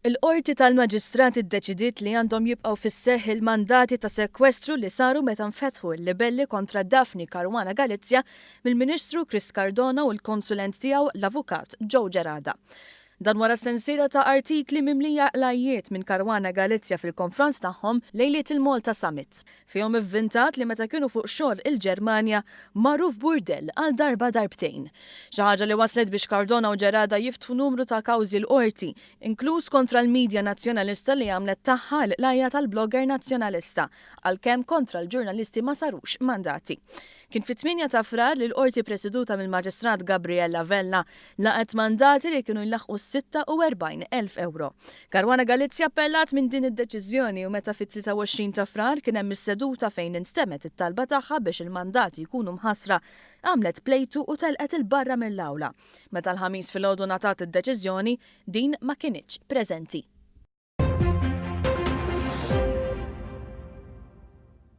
Il-Qorti tal-Maġistrati ddeċidiet li għandhom jibqgħu fis-seħħ il-mandati ta' sekwestru li saru meta nfetħu l-libelli kontra Daphne Caruana Galizia mill-Ministru Chris Cardona u l-konsulent tiegħu l-Avukat Joe Gerada. Dan wara sensiela ta' artikli mimlija qlajiet minn Caruana Galizia fil-konfront tagħhom lejliet il-Malta Summit, fihom ivvintat li meta kienu fuq xogħol il-Ġermanja marru f'burdell għal darba darbtejn. Xi ħaġa li waslet biex Cardona u Gerada jiftħu numru ta' kawżi l-qorti, inkluż kontra l-medja nazzjonalista li għamlet tagħha l-qlajja tal-blogger nazzjonalista, għalkemm kontra l-ġurnalisti ma sarux mandati. Kien fit-8 ta' frar li l-qorti presiduta mill-Maġistrat Gabriella Vella laqet mandati li kienu jlaħqu 46,000 euro. Caruana Galizia appellat minn din id-deċiżjoni u meta fit-26 ta' frar kien hemm is-seduta fejn instemet it-talba tagħha biex il-mandati jkunu mħassra għamlet plejtu u telqet il-barra mill-awla. Meta l-ħamis filgħodu ngħatat id-deċiżjoni din ma kienitx preżenti.